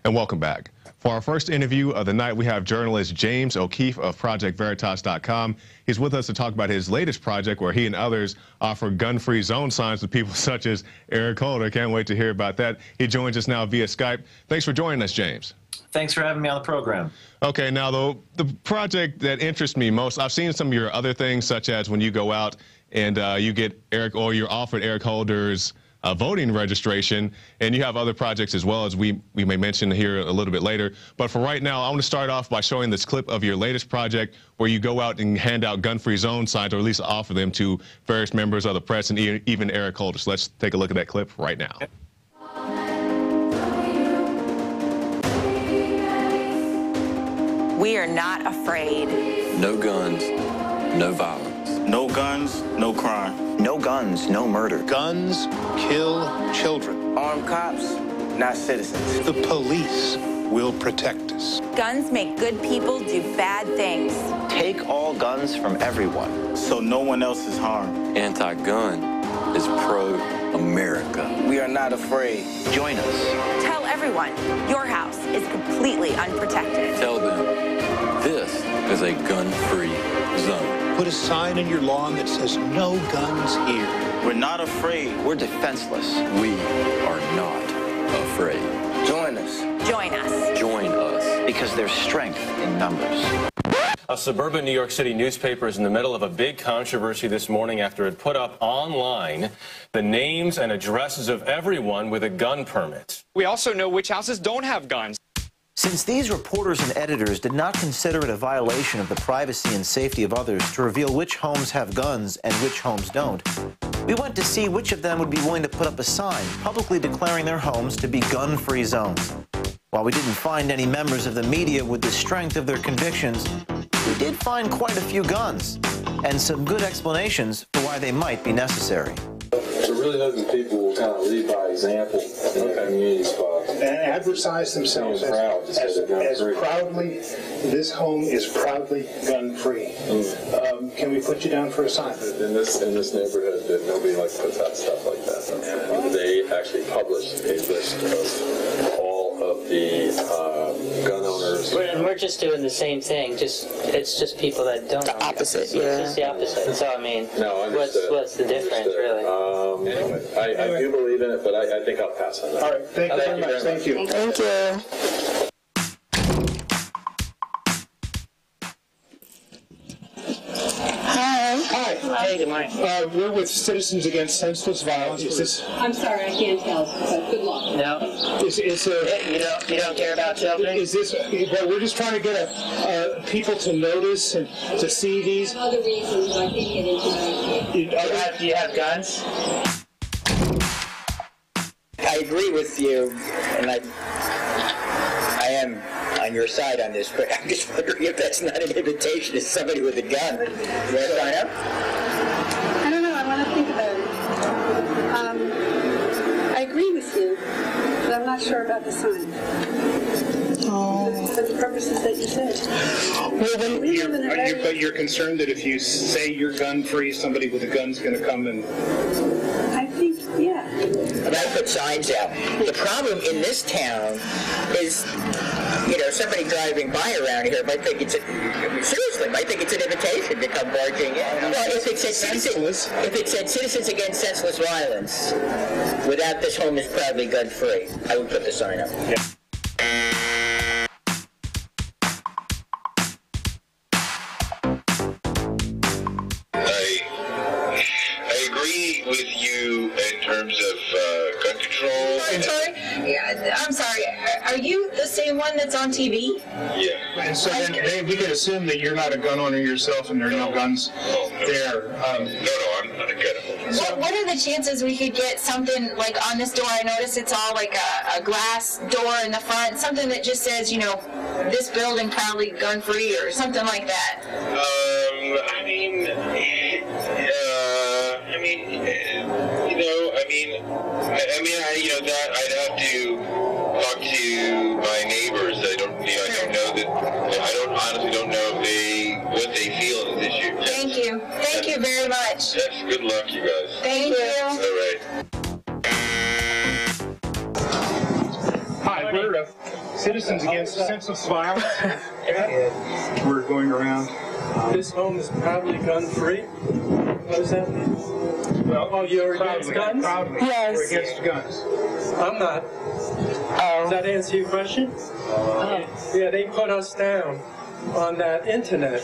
And welcome back. For our first interview of the night, we have journalist James O'Keefe of ProjectVeritas.com. He's with us to talk about his latest project where he and others offer gun-free zone signs to people such as Eric Holder. Can't wait to hear about that. He joins us now via Skype. Thanks for joining us, James. Thanks for having me on the program. Okay, now the project that interests me most, I've seen some of your other things, such as when you go out and you get Eric, or you're offered Eric Holder's voting registration, and you have other projects as well, as we may mention here a little bit later. But for right now, I want to start off by showing this clip of your latest project where you go out and hand out gun-free zone signs, or at least offer them to various members of the press and even Eric Holder. So let's take a look at that clip right now. We are not afraid. No guns, no violence. No guns, no crime. No guns, no murder. Guns kill children. Armed cops, not citizens. The police will protect us. Guns make good people do bad things. Take all guns from everyone, so no one else is harmed. Anti-gun is pro-America. We are not afraid. join us. Tell everyone your house is completely unprotected. Tell them this is a gun-free zone. Put a sign in your lawn that says no guns here. We're not afraid. We're defenseless. We are not afraid. Join us. Join us. Join us. Because there's strength in numbers. A suburban New York City newspaper is in the middle of a big controversy this morning after it put up online the names and addresses of everyone with a gun permit. We also know which houses don't have guns. Since these reporters and editors did not consider it a violation of the privacy and safety of others to reveal which homes have guns and which homes don't, we went to see which of them would be willing to put up a sign publicly declaring their homes to be gun-free zones. While we didn't find any members of the media with the strength of their convictions, we did find quite a few guns and some good explanations for why they might be necessary. It really hoping people will kind of lead by example in the community spot. And advertise themselves as proudly, this home is proudly gun-free. Can we put you down for a sign? In this neighborhood, nobody likes to put out stuff like that. And they actually publish a list of all of the gun owners. We're just doing the same thing. It's just people that don't. The opposite, yeah. It's just the opposite. So I mean, no, what's the difference, really? Anyway, I do believe in it, but I think I'll pass on that. All right, thank you very much. Thank you. Thank you. Hi. Hey, good morning. We're with Citizens Against Senseless Violence. Is this? I'm sorry, I can't tell. But good luck. No. You don't care about children? Is this? Well, we're just trying to get people to notice and to see these. Other reasons I can't get into that. Do you have guns? I agree with you, and I am on your side on this, but I'm just wondering if that's not an invitation to somebody with a gun. You want to sign up? I don't know. I want to think about it. I agree with you, but I'm not sure about the sign. For the purposes that you said. Well, but you're concerned that if you say you're gun-free, somebody with a gun's going to come and... I think, yeah. But I put signs out. The problem in this town is, somebody driving by around here might think it's an invitation to come barging in. Well, if it said Citizens Against Senseless Violence, without this home is proudly gun-free, I would put the sign up. Yeah. I agree with you in terms of gun control. I'm sorry. Are you the same one that's on TV? Yeah. And so then we can assume that you're not a gun owner yourself and there are no guns there. No, I'm not a gun owner. What are the chances we could get something like on this door? I notice it's all like a glass door in the front, something that just says, this building proudly gun-free or something like that. That I'd have to talk to my neighbors. I don't know that. I honestly don't know what they feel on this issue. Thank you. Thank you very much. Yes, good luck, you guys. Thank you. All right. Hi, Citizens Against Senseless Violence. And we're going around. This home is proudly gun-free. What does that mean? Well, you're against guns? Proudly. Yes. We're against guns. I'm not. Does that answer your question? Yeah, they put us down on that internet,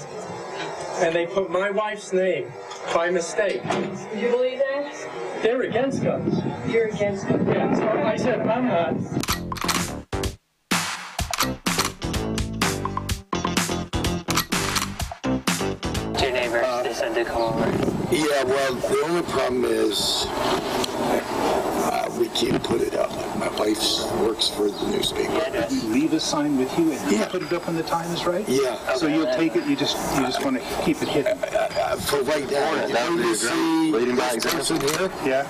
and they put my wife's name by mistake. Do you believe that? They're against guns. You're against guns? Yeah, so I said I'm not. Your neighbors, they said to come over. Yeah, well, the only problem is we can't put it up. My wife works for the newspaper. Leave a sign with you and put it up when the time is right? Yeah. So you'll take it, you just want to keep it hidden? For right now, you see this person here? Yeah.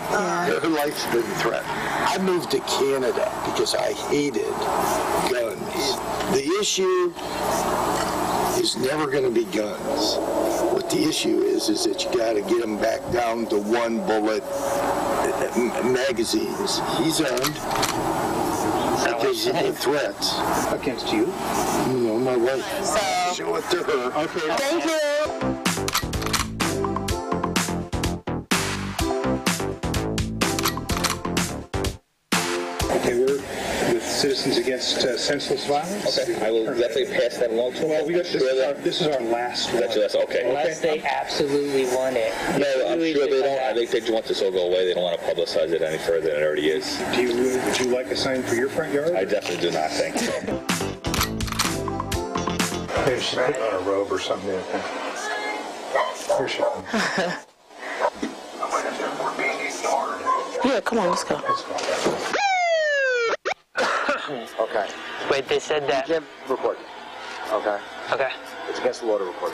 Her life's been threatened. I moved to Canada because I hated guns. The issue is never going to be guns. What the issue is that you got to get them back down to one bullet magazines. He's earned because of the threats. Against you? No, my wife. So, show it to her. Okay. Thank you. Okay, we're with Citizens Against Senseless Violence. Okay, I will definitely pass that along to them. Well, this is our last one. That's okay. Unless they absolutely want it. No, I'm sure they don't. I think they just want this all to go away. They don't want to publicize it any further than it already is. Would you like a sign for your front yard? I definitely do not think so. Maybe she put on a robe or something. Here she comes. We're being ignored. Yeah, come on, let's go. Okay. Wait, they said that. You can't record. Okay. Okay. It's against the law to record.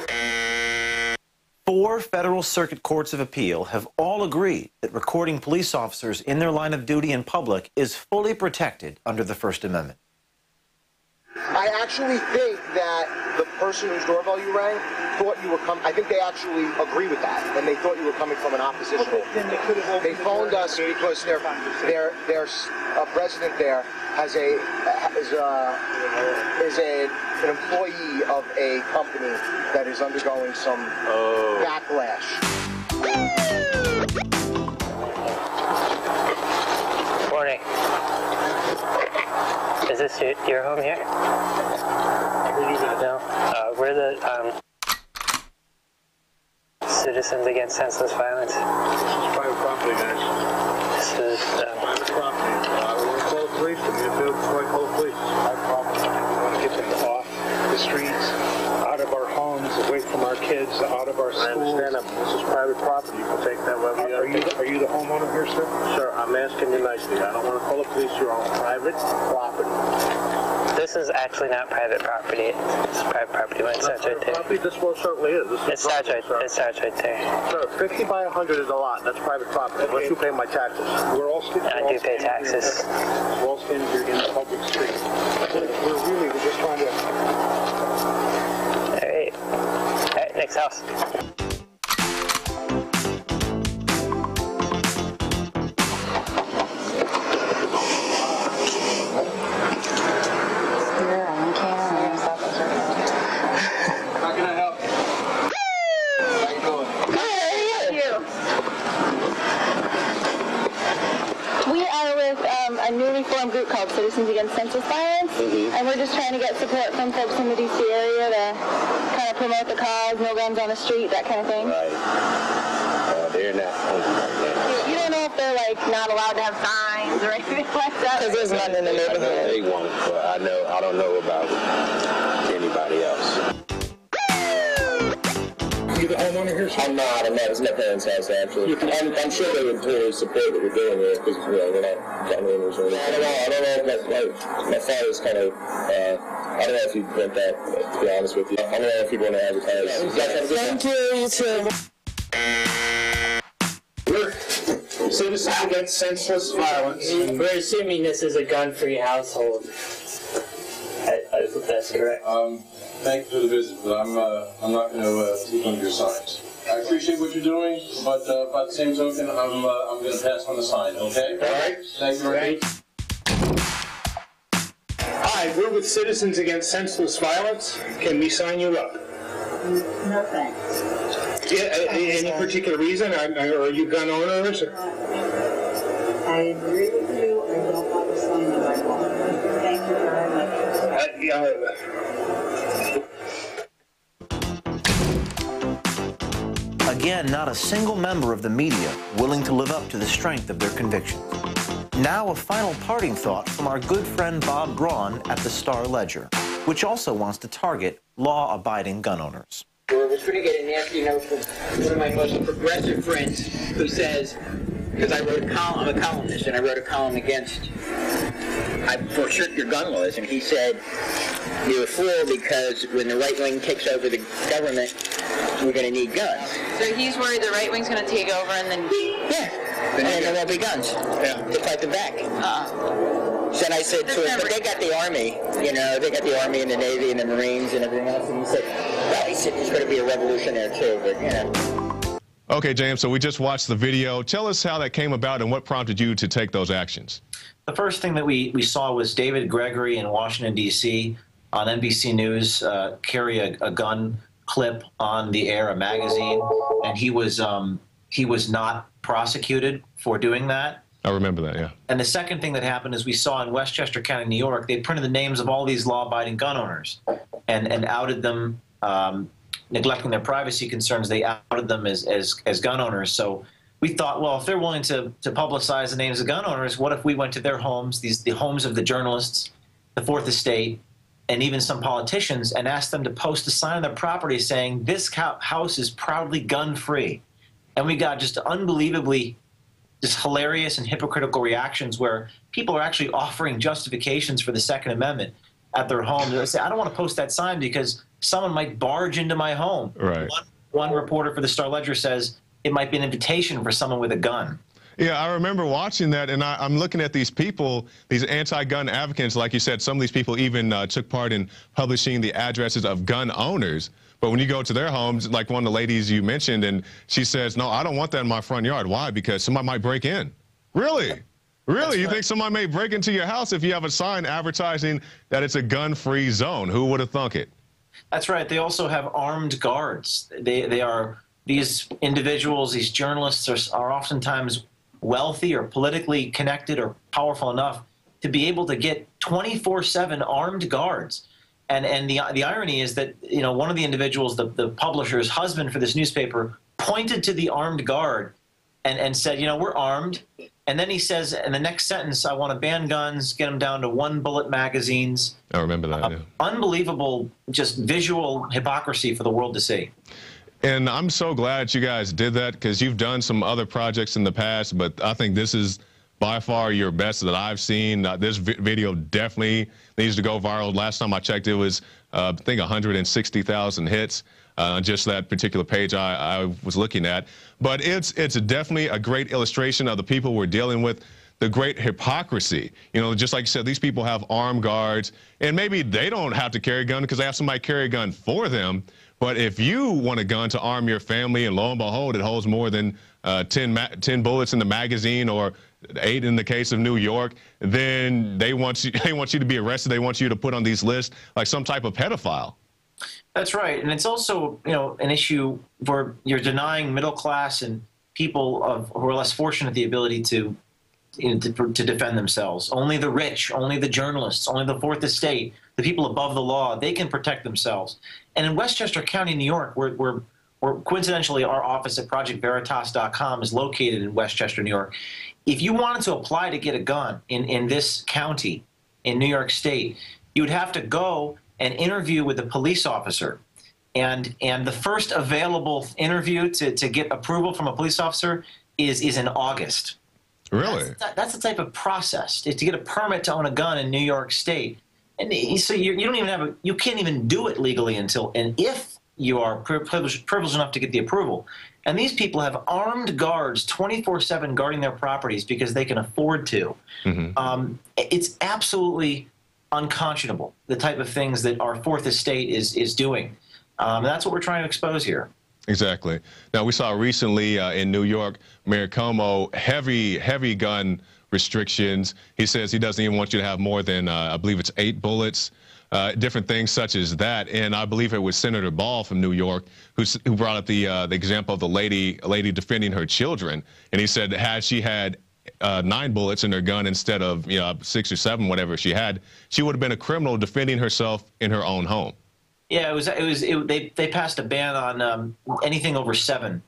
4 federal circuit courts of appeal have all agreed that recording police officers in their line of duty in public is fully protected under the First Amendment. I actually think that the person whose doorbell you rang thought you were coming. I think they actually agree with that, and they thought you were coming from an oppositional. They phoned us because their president there is an employee of a company that is undergoing some backlash. Morning. Is this your home here? No. We're the Citizens Against Senseless Violence. This is private property, guys. This is private property. We'll call the police. If you call the police. Our problem is we want to get them off the streets, out of our homes, away from our kids, out of our schools. I understand that. This is private property. You can take that wherever you Are you the homeowner here, sir? Sir, I'm asking you nicely. I don't want to call the police. You're on private property. This is actually not private property. It's private property when it starts right there. Property, this one certainly is. It starts right there. Sir, 50 by 100 is a lot. That's private property. Unless you pay my taxes. We're all I do pay taxes. We're all standing here in the public street. We're just trying to... All right, next house. A newly formed group called Citizens Against Senseless Violence, and we're just trying to get support from folks in the D.C. area to kind of promote the cause, no guns on the street, that kind of thing. Right. They're not hungry right now. You don't know if they're like not allowed to have signs or anything like that? Because there's none in the neighborhood. They won't, but I don't know about anybody else. You the homeowner here, sir? I'm not. It's my parents' house, actually. I'm sure they would totally support what we're doing here, because, we're not gun owners or anything. I don't know if my father's kind of, I don't know if he'd want that, to be honest with you. I don't know if he'd want to advertise. Thank you, you too. We're Citizens Against Senseless Violence. We're assuming this is a gun-free household. I hope that's correct. Thank you for the visit, but I'm not going to take on your signs. I appreciate what you're doing, but by the same token, I'm going to pass on the sign. Okay? All right. Thank you very much. Hi, Hi, we're with Citizens Against Senseless Violence. Can we sign you up? No thanks. Yeah, any particular reason? Are you gun owners? I agree with you. I don't want to sign you my law. Thank you very much. Again, not a single member of the media willing to live up to the strength of their convictions. Now a final parting thought from our good friend Bob Braun at the Star-Ledger, which also wants to target law-abiding gun owners. We're going to get a nasty note from one of my most progressive friends who says, because I wrote a column, I'm a columnist, and I wrote a column against for stricter gun laws, and he said, you're a fool because when the right wing takes over the government, we're going to need guns. So he's worried the right wing's going to take over and then... Yeah, and then there won't be guns to fight them back. So then I said to him, but they got the Army, you know, they got the Army and the Navy and the Marines and everything else, and he said, well, he said, there's going to be a revolution there too, but, you know. Okay, James, so we just watched the video. Tell us how that came about and what prompted you to take those actions. The first thing that we saw was David Gregory in Washington, D.C. on NBC News carry a gun clip on the air, a magazine, and he was not prosecuted for doing that. I remember that, yeah. And the second thing that happened is we saw in Westchester County, New York, they printed the names of all these law-abiding gun owners and outed them, neglecting their privacy concerns. They outed them as gun owners. So we thought, well, if they're willing to publicize the names of gun owners, what if we went to their homes, the homes of the journalists, the Fourth Estate, and even some politicians, and asked them to post a sign on their property saying, this house is proudly gun-free. And we got just unbelievably just hilarious and hypocritical reactions where people are actually offering justifications for the Second Amendment at their home. They say, I don't want to post that sign because someone might barge into my home. Right. One reporter for the Star-Ledger says it might be an invitation for someone with a gun. Yeah, I remember watching that, and I'm looking at these people, these anti-gun advocates. Like you said, some of these people even took part in publishing the addresses of gun owners. But when you go to their homes, like one of the ladies you mentioned, and she says, no, I don't want that in my front yard. Why? Because somebody might break in. Really? Really? You think somebody may break into your house if you have a sign advertising that it's a gun-free zone? Who would have thunk it? That's right. They also have armed guards. These individuals, these journalists are oftentimes wealthy or politically connected or powerful enough to be able to get 24/7 armed guards. And the irony is that, you know, one of the individuals, the publisher's husband for this newspaper, pointed to the armed guard and said, you know, we're armed. And then he says in the next sentence, I want to ban guns, get them down to 1-bullet magazines. I remember that, yeah. Unbelievable, just visual hypocrisy for the world to see. And I'm so glad you guys did that, because you've done some other projects in the past, but I think this is by far your best that I've seen. This video definitely needs to go viral. Last time I checked, it was, I think, 160,000 hits. Just that particular page I was looking at. But it's definitely a great illustration of the people we're dealing with, the great hypocrisy. You know, just like you said, these people have armed guards, and maybe they don't have to carry a gun because they have somebody carry a gun for them. But if you want a gun to arm your family, and lo and behold, it holds more than 10 bullets in the magazine, or 8 in the case of New York, then they want you to be arrested. They want you to put on these lists like some type of pedophile. That's right. And it's also, you know, an issue where you're denying middle class and people who are less fortunate the ability to, you know, to defend themselves. Only the rich, only the journalists, only the Fourth Estate, the people above the law, they can protect themselves. And in Westchester County, New York, we're coincidentally, our office at ProjectVeritas.com is located in Westchester, New York. If you wanted to apply to get a gun in this county, in New York State, you would have to go and interview with a police officer. And the first available interview to get approval from a police officer is in August. Really? That's the type of process to get a permit to own a gun in New York State. And so you don't even you can't even do it legally if you are privileged enough to get the approval. And these people have armed guards 24/7 guarding their properties because they can afford to. Mm-hmm. It's absolutely unconscionable, the type of things that our Fourth Estate is doing. And that's what we're trying to expose here. Exactly. Now, we saw recently in New York, Mayor Cuomo, heavy gun restrictions. He says he doesn't even want you to have more than, I believe it's 8 bullets. Different things such as that, and I believe it was Senator Ball from New York who brought up the example of a lady defending her children, and he said had she had 9 bullets in her gun instead of 6 or 7, whatever she had, she would have been a criminal defending herself in her own home. Yeah, they passed a ban on anything over 7,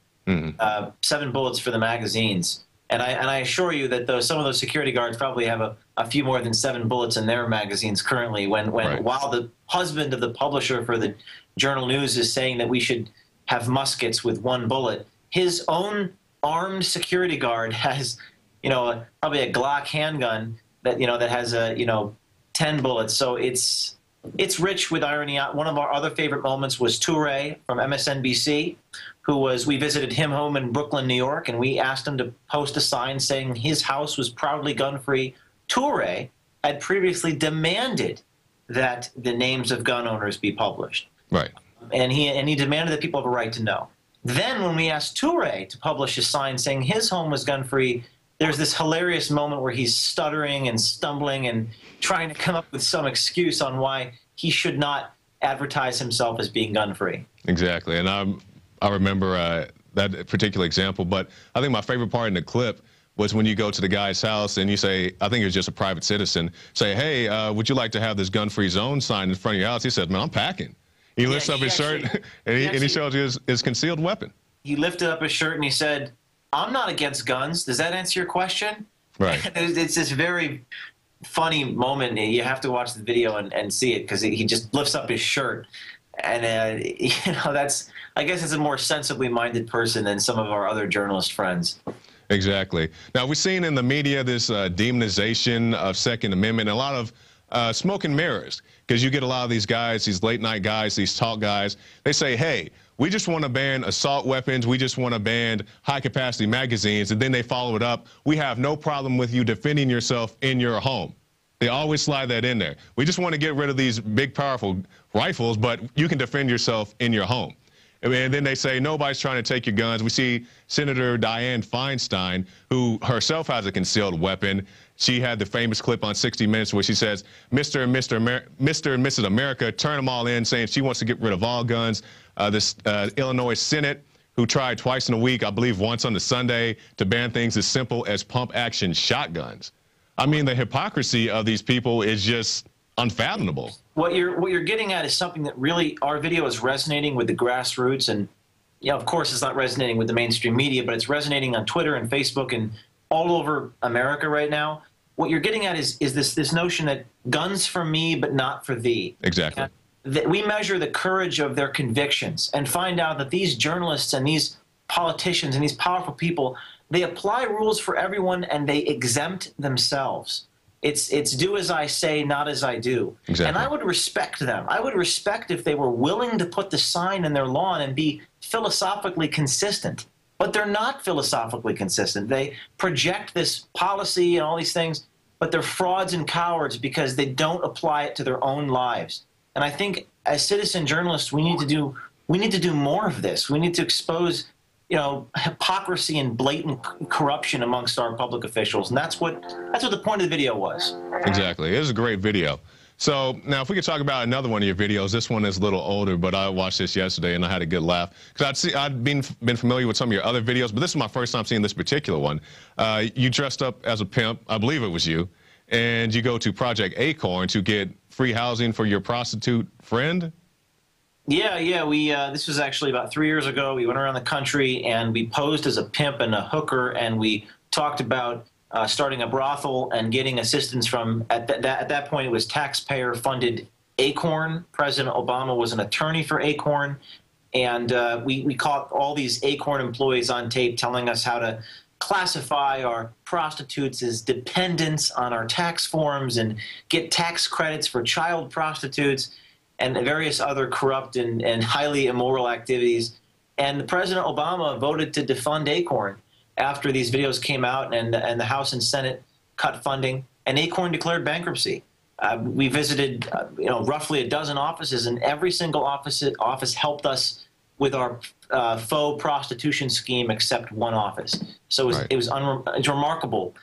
7 bullets for the magazines. And I assure you that some of those security guards probably have a few more than 7 bullets in their magazines currently. While the husband of the publisher for the Journal News is saying that we should have muskets with 1 bullet, his own armed security guard has, probably a Glock handgun that that has 10 bullets. So it's rich with irony. One of our other favorite moments was Toure from MSNBC. We visited him home in Brooklyn, New York, and we asked him to post a sign saying his house was proudly gun-free. Toure had previously demanded that the names of gun owners be published. Right. And he demanded that people have a right to know. Then when we asked Toure to publish a sign saying his home was gun-free, there's this hilarious moment where he's stuttering and stumbling and trying to come up with some excuse on why he should not advertise himself as being gun-free. Exactly. And I remember that particular example, but I think my favorite part in the clip was when you go to the guy's house and you say, I think it was just a private citizen, say, hey, would you like to have this gun-free zone sign in front of your house? He said, man, I'm packing. He lifts up his shirt and he shows you his concealed weapon. He lifted up his shirt and he said, I'm not against guns. Does that answer your question? Right. It's this very funny moment. You have to watch the video and see it because he just lifts up his shirt. And, I guess it's a more sensibly minded person than some of our other journalist friends. Exactly. Now, we've seen in the media this demonization of Second Amendment, a lot of smoke and mirrors, because you get a lot of these guys, these late-night guys, these talk guys, they say, hey, we just want to ban assault weapons, we just want to ban high-capacity magazines, and then they follow it up, we have no problem with you defending yourself in your home. They always slide that in there. We just want to get rid of these big, powerful rifles, but you can defend yourself in your home. And then they say nobody's trying to take your guns. We see Senator Dianne Feinstein, who herself has a concealed weapon. She had the famous clip on 60 Minutes where she says, Mr. and Mrs. America, turn them all in, saying she wants to get rid of all guns. This Illinois Senate, who tried twice in a week, I believe once on the Sunday, to ban things as simple as pump-action shotguns. I mean, the hypocrisy of these people is just unfathomable. What you're getting at is something that really, our video is resonating with the grassroots, and of course it's not resonating with the mainstream media, but it's resonating on Twitter and Facebook and all over America right now. What you're getting at is this notion that guns for me but not for thee. Exactly. That we measure the courage of their convictions and find out that these journalists and these politicians and these powerful people, they apply rules for everyone and they exempt themselves. It's do as I say, not as I do. Exactly. And I would respect them. I would respect if they were willing to put the sign in their lawn and be philosophically consistent. But they're not philosophically consistent. They project this policy and all these things, but they're frauds and cowards because they don't apply it to their own lives. And I think as citizen journalists, we need to do more of this. We need to expose hypocrisy and blatant corruption amongst our public officials. And that's what the point of the video was. Exactly. It was a great video. So now if we could talk about another one of your videos. This one is a little older, but I watched this yesterday and I had a good laugh. Because I'd been familiar with some of your other videos, but this is my first time seeing this particular one. You dressed up as a pimp, I believe it was you, and you go to Project Acorn to get free housing for your prostitute friend? Yeah. This was actually about 3 years ago. We went around the country and we posed as a pimp and a hooker, and we talked about starting a brothel and getting assistance from, at that point it was taxpayer-funded Acorn. President Obama was an attorney for Acorn, and we caught all these Acorn employees on tape telling us how to classify our prostitutes as dependents on our tax forms and get tax credits for child prostitutes and various other corrupt and highly immoral activities. And President Obama voted to defund Acorn after these videos came out, and the House and Senate cut funding, and Acorn declared bankruptcy. We visited roughly a dozen offices, and every single office helped us with our faux prostitution scheme except one office. So it was remarkable.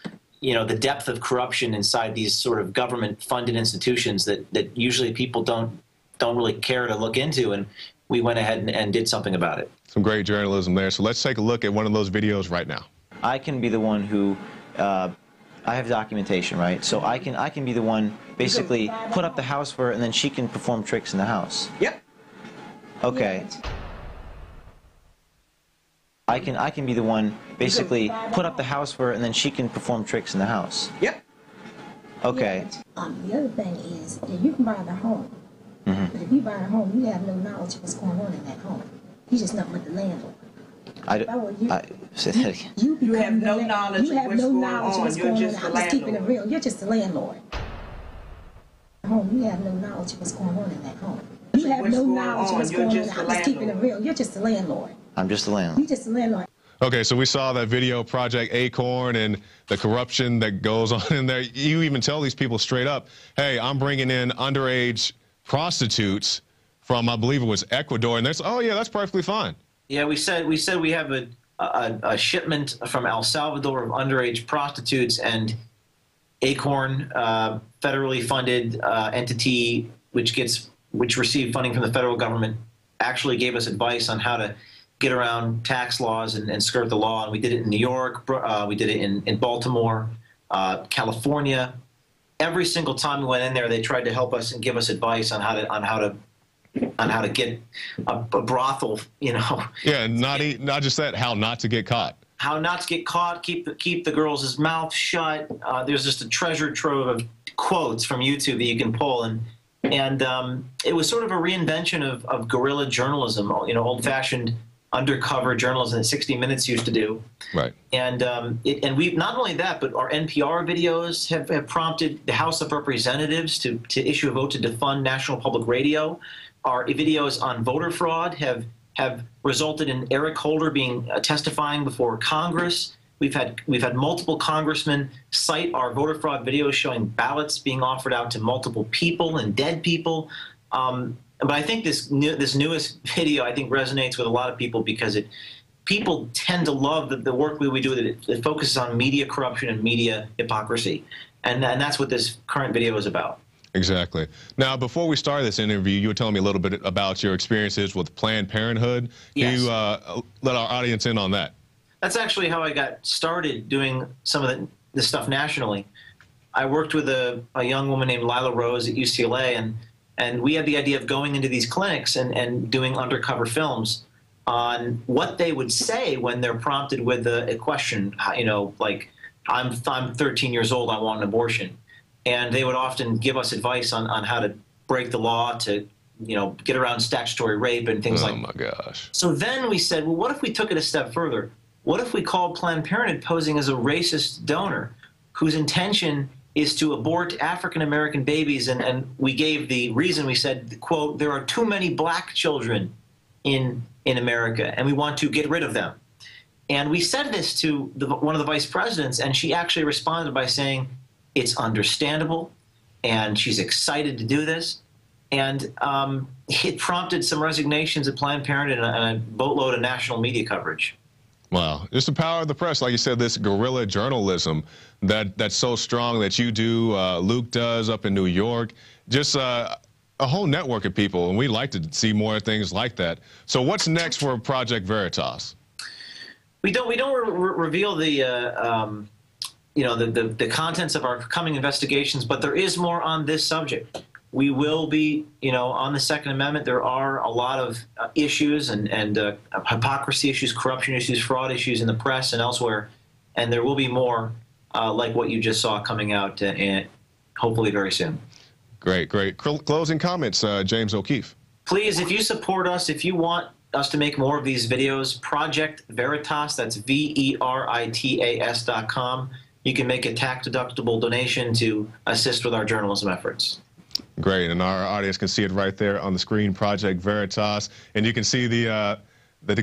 the depth of corruption inside these sort of government-funded institutions that usually people don't really care to look into, and we went ahead and did something about it. Some great journalism there. So let's take a look at one of those videos right now. I can be the one who, I have documentation, right? So I can be the one basically put up the house for her, and then she can perform tricks in the house. Yep. Okay. I can be the one basically put up the house for her, and then she can perform tricks in the house. Yep. Okay. The other thing is that you can buy the home. But if you buy a home, you have no knowledge of what's going on in that home. You just nothing but the landlord. Say that again. You have no knowledge of what's going on. You're just the landlord. I'm just keeping it real. You're just the landlord. Home, you have no knowledge of what's going on in that home. You have no knowledge of what's going on. I'm just keeping it real. You're just the landlord. I'm just the landlord. You're just the landlord. Okay, so we saw that video, Project Acorn, and the corruption that goes on in there. You even tell these people straight up, hey, I'm bringing in underage prostitutes from, I believe it was Ecuador, and they said, oh yeah, that's perfectly fine. Yeah, we said we have a shipment from El Salvador of underage prostitutes, and Acorn, federally funded entity which received funding from the federal government, actually gave us advice on how to get around tax laws and skirt the law. And we did it in New York, we did it in Baltimore, California. Every single time we went in there, they tried to help us and give us advice on how to get a brothel, Yeah, and not just that, how not to get caught. How not to get caught, keep the girls' mouth shut. There's just a treasure trove of quotes from YouTube that you can pull, and it was sort of a reinvention of guerrilla journalism, old-fashioned undercover journalism that 60 Minutes used to do. Right. And we not only that, but our NPR videos have prompted the House of Representatives to issue a vote to defund National Public Radio. Our videos on voter fraud have resulted in Eric Holder being testifying before Congress. We've had multiple congressmen cite our voter fraud videos showing ballots being offered out to multiple people and dead people. But I think this newest video, I think, resonates with a lot of people because people tend to love the work we do. That it focuses on media corruption and media hypocrisy, and that's what this current video is about. Exactly. Now, before we start this interview, you were telling me a little bit about your experiences with Planned Parenthood. Yes. Can you let our audience in on that? That's actually how I got started doing some of this stuff nationally. I worked with a young woman named Lila Rose at UCLA, and we had the idea of going into these clinics and doing undercover films on what they would say when they're prompted with a question, like, I'm 13 years old, I want an abortion. And they would often give us advice on how to break the law to, get around statutory rape and things like that. Oh, my gosh. So then we said, well, what if we took it a step further? What if we called Planned Parenthood posing as a racist donor whose intention is to abort African-American babies? And we gave the reason. We said, quote, there are too many black children in America, and we want to get rid of them. And we said this to one of the vice presidents, and she actually responded by saying, it's understandable, and she's excited to do this. And it prompted some resignations at Planned Parenthood and a boatload of national media coverage. Wow. It's the power of the press. Like you said, this guerrilla journalism that's so strong that you do, Luke does up in New York, just a whole network of people, and we'd like to see more things like that. So what's next for Project Veritas? We don't reveal the the contents of our coming investigations, but there is more on this subject. We will be, on the Second Amendment, there are a lot of issues and hypocrisy issues, corruption issues, fraud issues in the press and elsewhere, and there will be more like what you just saw coming out and hopefully very soon. Great, great. Closing comments, James O'Keefe. Please, if you support us, if you want us to make more of these videos, Project Veritas, that's Veritas.com. You can make a tax-deductible donation to assist with our journalism efforts. Great, and our audience can see it right there on the screen, Project Veritas, and you can see the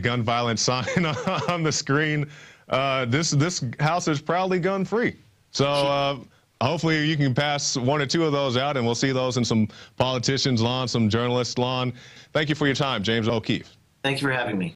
gun violence sign on the screen. This house is proudly gun-free. So hopefully you can pass one or two of those out, and we'll see those in some politicians' lawn, some journalists' lawn. Thank you for your time, James O'Keefe. Thank you for having me.